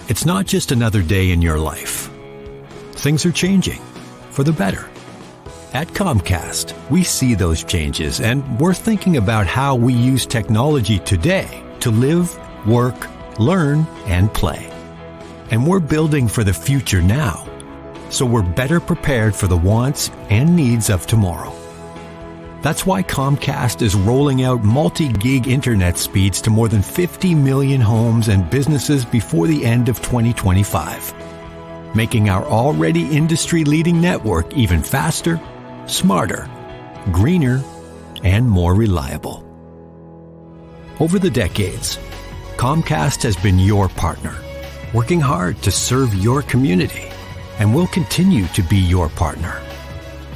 It's not just another day in your life. Things are changing for the better. At Comcast, we see those changes, and we're thinking about how we use technology today to live, work, learn, and play. And we're building for the future now, so we're better prepared for the wants and needs of tomorrow. That's why Comcast is rolling out multi-gig internet speeds to more than 50 million homes and businesses before the end of 2025, making our already industry-leading network even faster, smarter, greener, and more reliable. Over the decades, Comcast has been your partner, working hard to serve your community, and will continue to be your partner.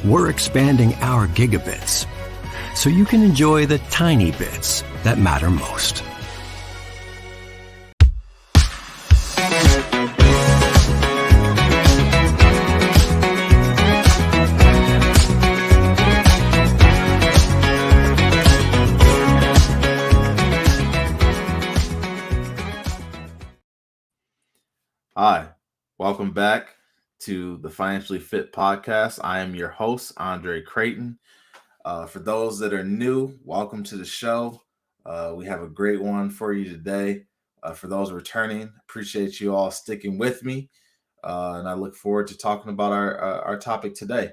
We're expanding our gigabits so you can enjoy the tiny bits that matter most. Hi, welcome back to the Financially Fit Podcast. I am your host, Andre Creighton. For those that are new, welcome to the show. We have a great one for you today. For those returning, appreciate you all sticking with me. And I look forward to talking about our topic today.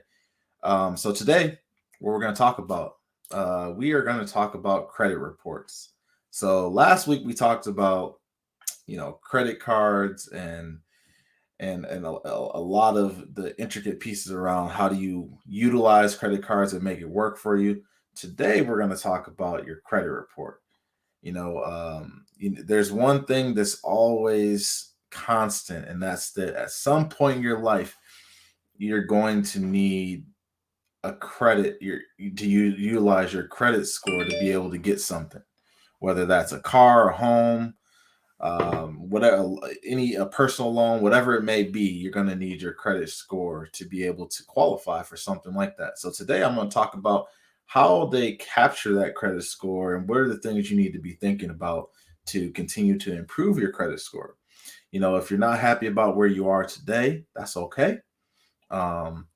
So today, what we're going to talk about, we are going to talk about credit reports. So last week we talked about credit cards and a lot of the intricate pieces around how do you utilize credit cards and make it work for you. Today, we're going to talk about your credit report. There's one thing that's always constant, and that's that at some point in your life, you're going to need a credit to utilize your credit score to be able to get something, whether that's a car, a home, whatever, a personal loan, whatever it may be, you're going to need your credit score to be able to qualify for something like that. So today I'm going to talk about how they capture that credit score and what are the things you need to be thinking about to continue to improve your credit score. If you're not happy about where you are today, that's okay. I'm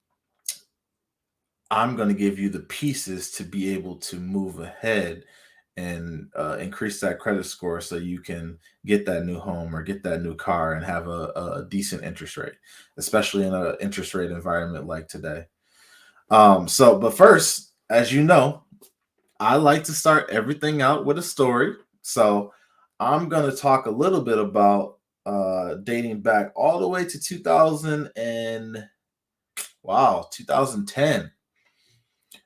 going to give you the pieces to be able to move ahead and increase that credit score so you can get that new home or get that new car and have a decent interest rate, especially in an interest rate environment like today. But first, as you know, I like to start everything out with a story. So I'm going to talk a little bit about dating back all the way to 2010.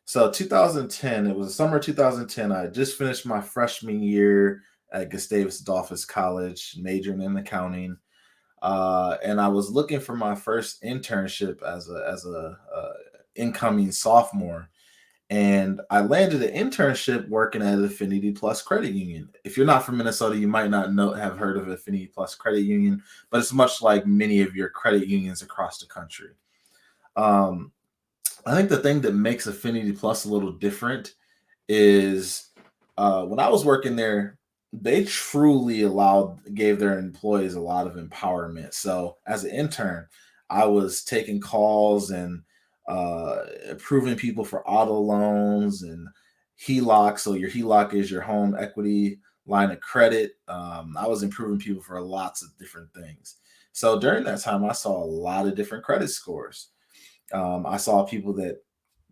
So 2010, it was summer 2010. I just finished my freshman year at Gustavus Adolphus College, majoring in accounting, and I was looking for my first internship as a incoming sophomore, and I landed an internship working at Affinity Plus Credit Union. If you're not from Minnesota, you might not have heard of Affinity Plus Credit Union, but it's much like many of your credit unions across the country. I think the thing that makes Affinity Plus a little different is when I was working there, they truly gave their employees a lot of empowerment. So as an intern, I was taking calls and approving people for auto loans and HELOC. So your HELOC is your home equity line of credit. I was improving people for lots of different things. So during that time, I saw a lot of different credit scores. I saw people that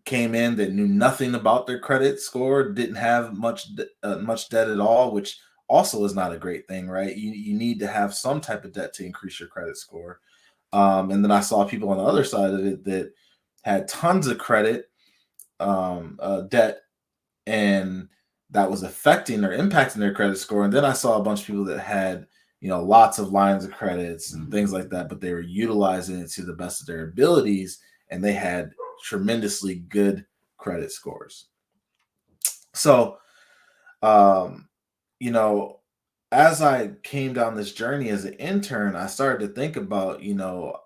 came in that knew nothing about their credit score, didn't have much debt at all, which also is not a great thing, right? You need to have some type of debt to increase your credit score. And then I saw people on the other side of it that had tons of credit debt, and that was affecting or impacting their credit score. And then I saw a bunch of people that had lots of lines of credits and things like that, but they were utilizing it to the best of their abilities, and they had tremendously good credit scores. So, as I came down this journey as an intern, I started to think about,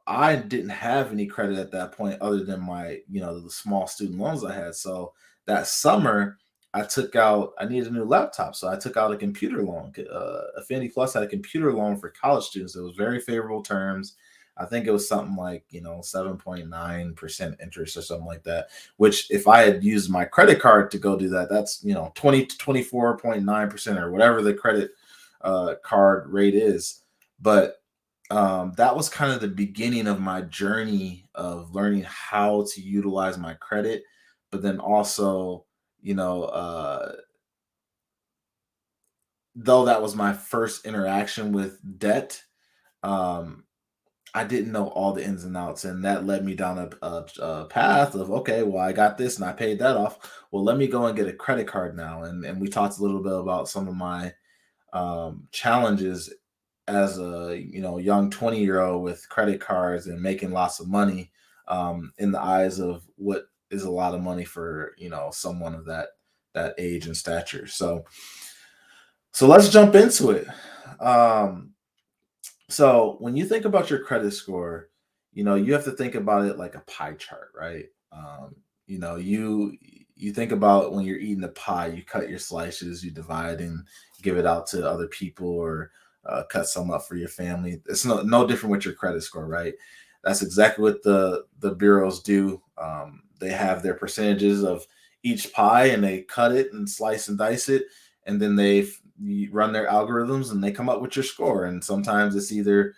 I didn't have any credit at that point other than my, the small student loans I had. So that summer, I needed a new laptop. So I took out a computer loan. Affinity Plus had a computer loan for college students. It was very favorable terms. I think it was something like, 7.9% interest or something like that, which if I had used my credit card to go do that, that's, 20 to 24.9% or whatever the credit card rate is. But that was kind of the beginning of my journey of learning how to utilize my credit, but then also, you know, though that was my first interaction with debt, um, I didn't know all the ins and outs, and that led me down a path of, okay, well, I got this and I paid that off. Well, let me go and get a credit card now, and we talked a little bit about some of my challenges as a young 20-year-old with credit cards and making lots of money, in the eyes of what is a lot of money for someone of that age and stature. So let's jump into it. um, so when you think about your credit score, you have to think about it like a pie chart, right? You think about when you're eating the pie, you cut your slices, you divide and give it out to other people, or cut some up for your family. It's no different with your credit score, right? That's exactly what the bureaus do. They have their percentages of each pie, and they cut it and slice and dice it, and then you run their algorithms and they come up with your score. And sometimes it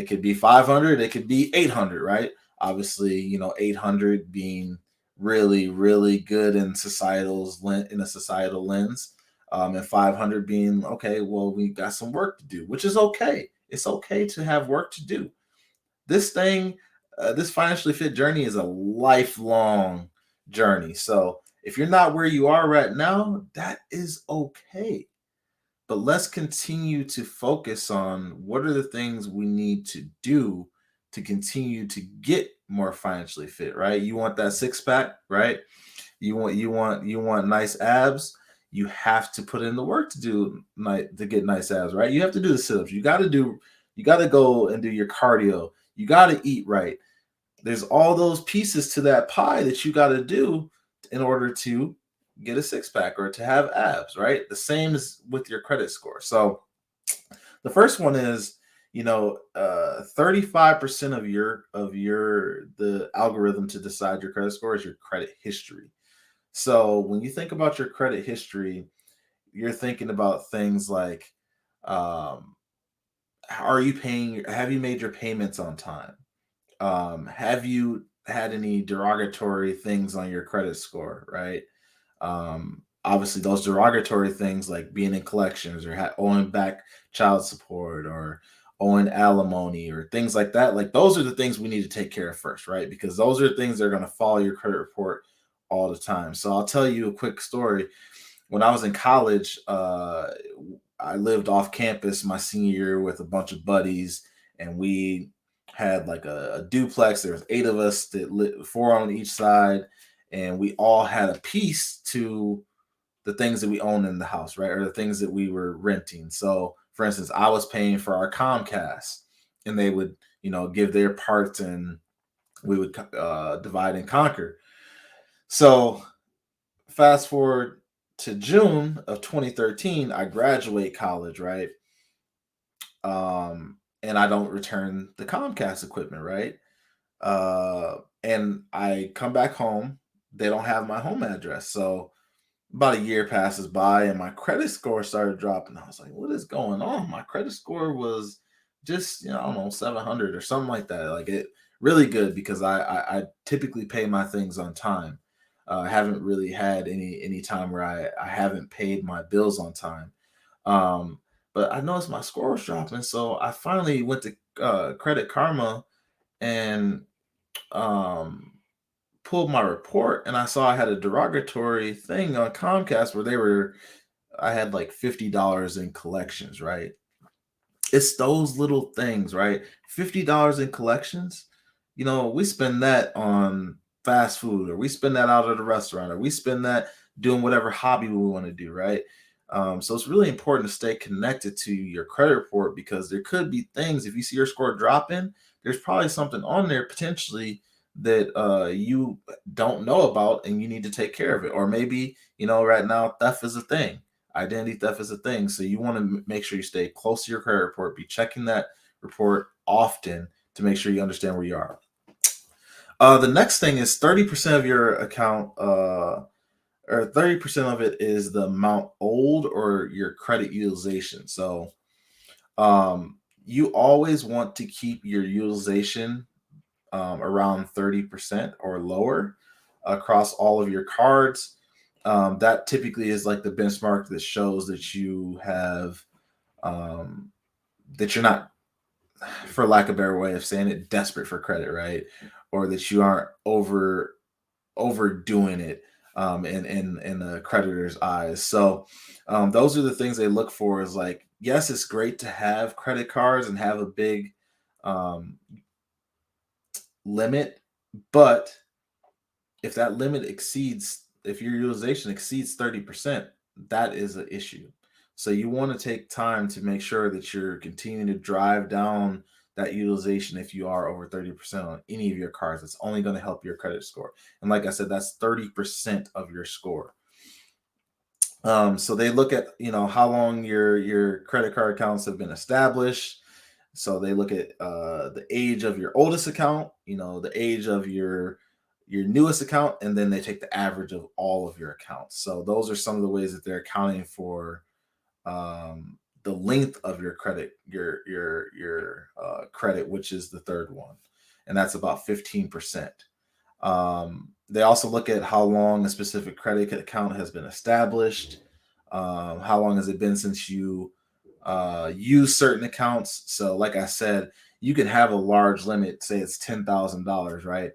could be 500, it could be 800, right? Obviously, 800 being really, really good in a societal lens, and 500 being, okay, well, we got some work to do, which is okay. It's okay to have work to do. This thing, this financially fit journey is a lifelong journey. So if you're not where you are right now, that is okay. But let's continue to focus on what are the things we need to do to continue to get more financially fit, right? You want that six pack, right? You want nice abs. You have to put in the work to get nice abs, right? You have to do the sit-ups. You got to go and do your cardio. You got to eat right. There's all those pieces to that pie that you got to do in order to get a six pack or to have abs, right? The same as with your credit score. So the first one is, 35% the algorithm to decide your credit score is your credit history. So when you think about your credit history, you're thinking about things like, um, have you made your payments on time? Have you had any derogatory things on your credit score, right? Obviously, those derogatory things like being in collections or owing back child support or owing alimony or things like that, like those are the things we need to take care of first, right? Because those are things that are going to follow your credit report all the time. So I'll tell you a quick story. When I was in college, I lived off campus my senior year with a bunch of buddies, and we had like a duplex. There was 8 of us that lived, 4 on each side, and we all had a piece to the things that we owned in the house, right? Or the things that we were renting. So, for instance, I was paying for our Comcast, and they would, give their parts, and we would divide and conquer. So, fast forward to June of 2013, I graduate college, right? And I don't return the Comcast equipment, right? And I come back home. They don't have my home address. So about a year passes by and my credit score started dropping. I was like, what is going on? My credit score was just, I don't know, 700 or something like that. Like it really good because I typically pay my things on time. I haven't really had any time where I haven't paid my bills on time. Um, but I noticed my score was dropping. So I finally went to Credit Karma and um pulled my report, and I saw I had a derogatory thing on Comcast where I had like $50 in collections, right? It's those little things, right? $50 in collections, we spend that on fast food, or we spend that out at a restaurant, or we spend that doing whatever hobby we want to do, right? So it's really important to stay connected to your credit report, because there could be things, if you see your score dropping, there's probably something on there potentially that you don't know about and you need to take care of it. Or maybe, right now theft is a thing. Identity theft is a thing. So you want to make sure you stay close to your credit report, be checking that report often to make sure you understand where you are. The next thing is 30% of your account, or 30% of it is the amount owed or your credit utilization. So you always want to keep your utilization around 30% or lower across all of your cards. That typically is like the benchmark that shows that you have, um, that you're not, for lack of a better way of saying it, desperate for credit, right? Or that you aren't overdoing it in the creditor's eyes. So those are the things they look for. Is like, yes, it's great to have credit cards and have a big um, limit, but if your utilization exceeds 30%, that is an issue. So you want to take time to make sure that you're continuing to drive down that utilization. If you are over 30% on any of your cards, it's only going to help your credit score. And like I said, that's 30% of your score. So they look at, how long your credit card accounts have been established. So they look at the age of your oldest account, the age of your newest account, and then they take the average of all of your accounts. So those are some of the ways that they're accounting for the length of your credit, your credit, which is the third one, and that's about 15%. They also look at how long a specific credit account has been established. How long has it been since you use certain accounts? So, like I said, you can have a large limit, say it's $10,000, right?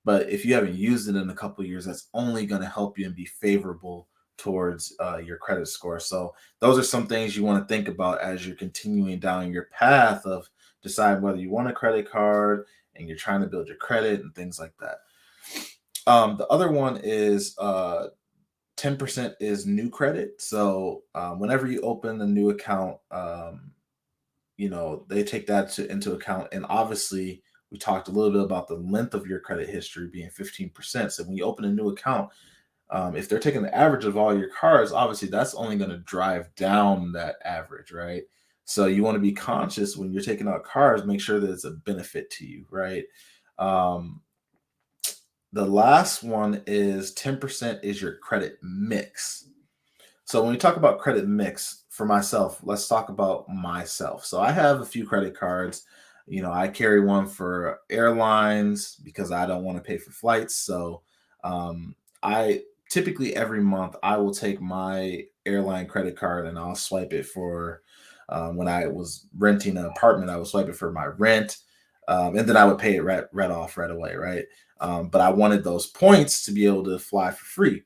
But if you haven't used it in a couple of years, that's only going to help you and be favorable towards your credit score. So those are some things you want to think about as you're continuing down your path of deciding whether you want a credit card and you're trying to build your credit and things like that. The other one is 10% is new credit. So whenever you open a new account, they take that into account. And obviously, we talked a little bit about the length of your credit history being 15%. So when you open a new account, if they're taking the average of all your cards, obviously that's only going to drive down that average, right? So you want to be conscious when you're taking out cards, make sure that it's a benefit to you, right? Um, the last one is 10% is your credit mix. So when we talk about credit mix for myself, let's talk about myself. So I have a few credit cards. I carry one for airlines because I don't want to pay for flights. So I typically every month I will take my airline credit card and I'll swipe it for when I was renting an apartment, I would swipe it for my rent. And then I would pay it right off right away, right? But I wanted those points to be able to fly for free.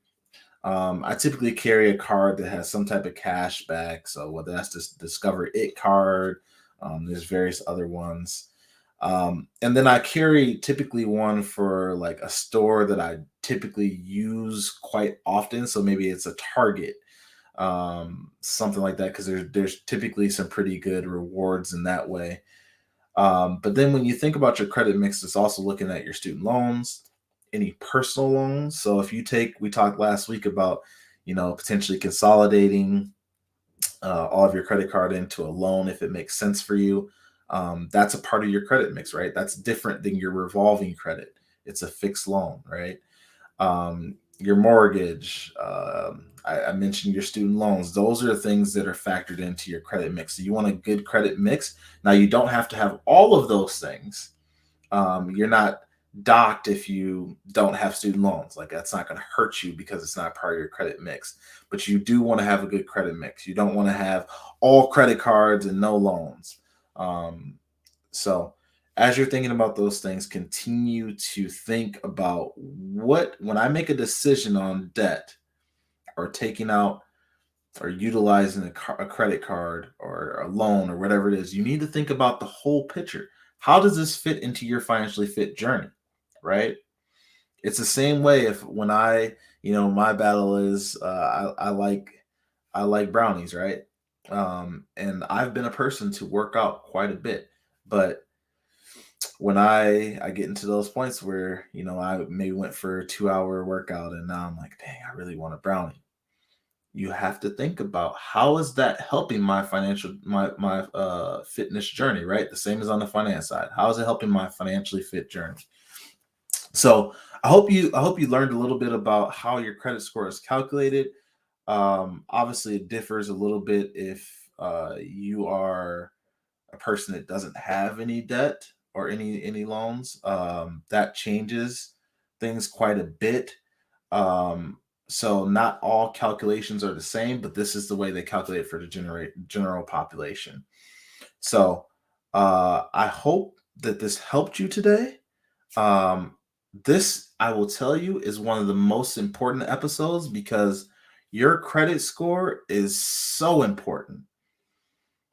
I typically carry a card that has some type of cash back. So whether that's this Discover It card, there's various other ones. And then I carry typically one for like a store that I typically use quite often. So maybe it's a Target, something like that, because there's typically some pretty good rewards in that way. But then when you think about your credit mix, it's also looking at your student loans, any personal loans. So if we talked last week about, potentially consolidating all of your credit card into a loan if it makes sense for you. That's a part of your credit mix, right? That's different than your revolving credit. It's a fixed loan, right? Your mortgage, I mentioned your student loans. Those are the things that are factored into your credit mix. So you want a good credit mix. Now, you don't have to have all of those things. You're not docked if you don't have student loans. Like, that's not going to hurt you because it's not part of your credit mix. But you do want to have a good credit mix. You don't want to have all credit cards and no loans. So as you're thinking about those things, continue to think about when I make a decision on debt or taking out or utilizing a credit card or a loan or whatever it is, you need to think about the whole picture. How does this fit into your financially fit journey? Right? It's the same way if when my battle is I like brownies, right? And I've been a person to work out quite a bit, but when I get into those points where, I maybe went for a 2-hour workout and now I'm like, dang, I really want a brownie. You have to think about, how is that helping my fitness journey, right? The same as on the finance side. How is it helping my financially fit journey? So I hope you learned a little bit about how your credit score is calculated. Obviously, it differs a little bit if you are a person that doesn't have any debt or any loans. That changes things quite a bit. So not all calculations are the same, but this is the way they calculate for the general population. So I hope that this helped you today. This, I will tell you, is one of the most important episodes because your credit score is so important.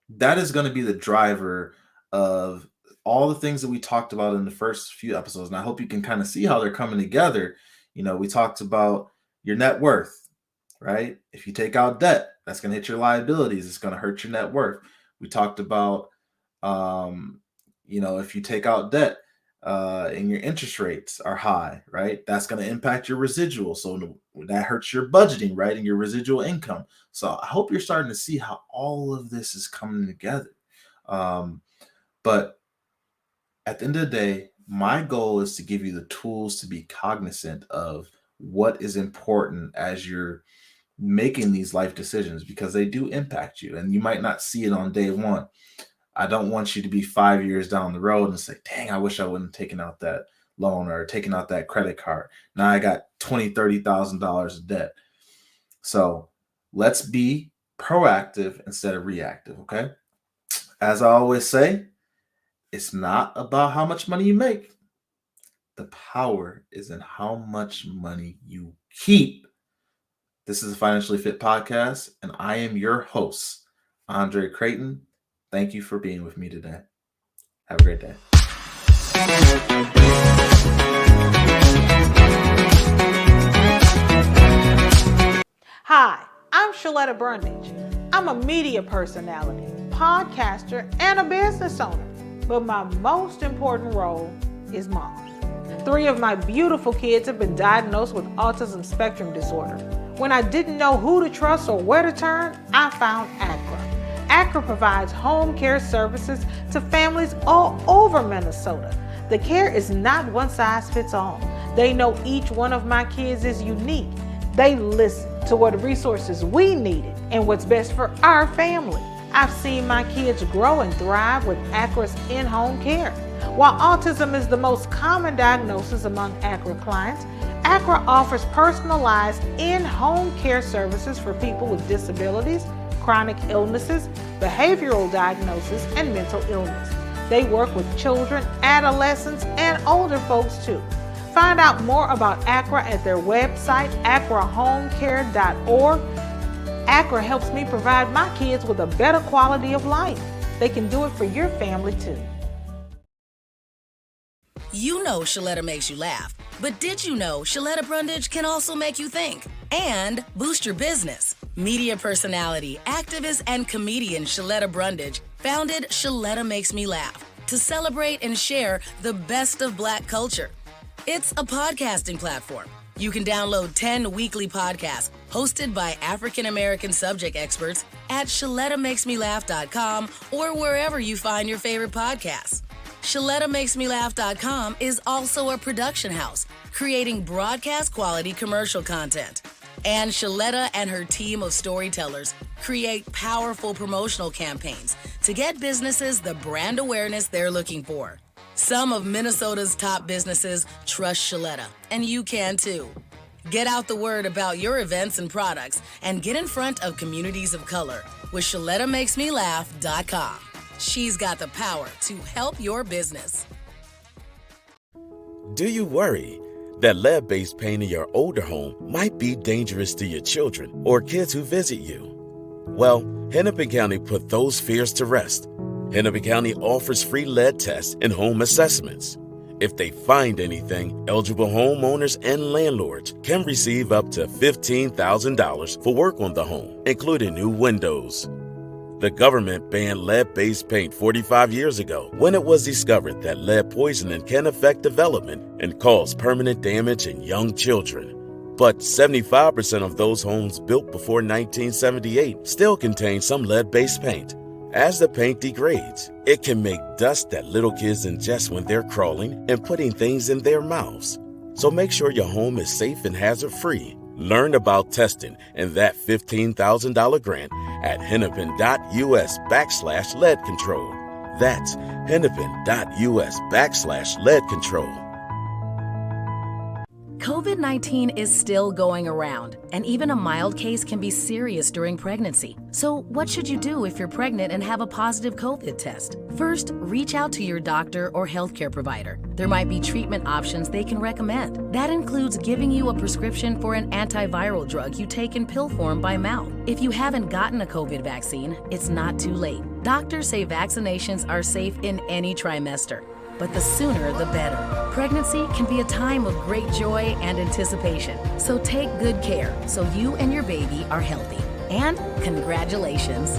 That is going to be the driver of all the things that we talked about in the first few episodes. And I hope you can kind of see how they're coming together. We talked about your net worth, right? If you take out debt, that's going to hit your liabilities. It's going to hurt your net worth. We talked about, if you take out debt, and your interest rates are high, right? That's going to impact your residual. So that hurts your budgeting, right? And your residual income. So I hope you're starting to see how all of this is coming together. But at the end of the day, my goal is to give you the tools to be cognizant of what is important as you're making these life decisions, because they do impact you and you might not see it on day one. I don't want you to be 5 years down the road and say, dang, I wish I wouldn't have taken out that loan or taken out that credit card. Now I got $20,000, $30,000 of debt. So let's be proactive instead of reactive, okay? As I always say, it's not about how much money you make. The power is in how much money you keep. This is a Financially Fit Podcast, and I am your host, Andre Creighton. Thank you for being with me today. Have a great day. Hi, I'm Shaletta Brundage. I'm a media personality, podcaster, and a business owner. But my most important role is mom. 3 of my beautiful kids have been diagnosed with autism spectrum disorder. When I didn't know who to trust or where to turn, I found ACRA. ACRA provides home care services to families all over Minnesota. The care is not one size fits all. They know each one of my kids is unique. They listen to what resources we needed and what's best for our family. I've seen my kids grow and thrive with ACRA's in-home care. While autism is the most common diagnosis among ACRA clients, ACRA offers personalized in-home care services for people with disabilities, chronic illnesses, behavioral diagnosis, and mental illness. They work with children, adolescents, and older folks too. Find out more about ACRA at their website, acrahomecare.org. ACRA helps me provide my kids with a better quality of life. They can do it for your family too. You know Shaletta makes you laugh, but did you know Shaletta Brundage can also make you think and boost your business? Media personality, activist, and comedian Shaletta Brundage founded Shaletta Makes Me Laugh to celebrate and share the best of Black culture. It's a podcasting platform. You can download 10 weekly podcasts hosted by African-American subject experts at ShalettaMakesMeLaugh.com or wherever you find your favorite podcasts. ShalettaMakesMeLaugh.com is also a production house, creating broadcast-quality commercial content. And Shaletta and her team of storytellers create powerful promotional campaigns to get businesses the brand awareness they're looking for. Some of Minnesota's top businesses trust Shaletta, and you can too. Get out the word about your events and products and get in front of communities of color with ShalettaMakesMeLaugh.com. She's got the power to help your business. Do you worry that lead-based paint in your older home might be dangerous to your children or kids who visit you? Well, Hennepin County put those fears to rest. Hennepin County offers free lead tests and home assessments. If they find anything, eligible homeowners and landlords can receive up to $15,000 for work on the home, including new windows. The government banned lead-based paint 45 years ago when it was discovered that lead poisoning can affect development and cause permanent damage in young children. But 75% of those homes built before 1978 still contain some lead-based paint. As the paint degrades, it can make dust that little kids ingest when they're crawling and putting things in their mouths. So make sure your home is safe and hazard-free. Learn about testing and that $15,000 grant at hennepin.us/lead control. That's hennepin.us/lead control. COVID-19 is still going around, and even a mild case can be serious during pregnancy. So what should you do if you're pregnant and have a positive COVID test? First, reach out to your doctor or healthcare provider. There might be treatment options they can recommend. That includes giving you a prescription for an antiviral drug you take in pill form by mouth. If you haven't gotten a COVID vaccine, it's not too late. Doctors say vaccinations are safe in any trimester, but the sooner the better. Pregnancy can be a time of great joy and anticipation, so take good care so you and your baby are healthy. And congratulations!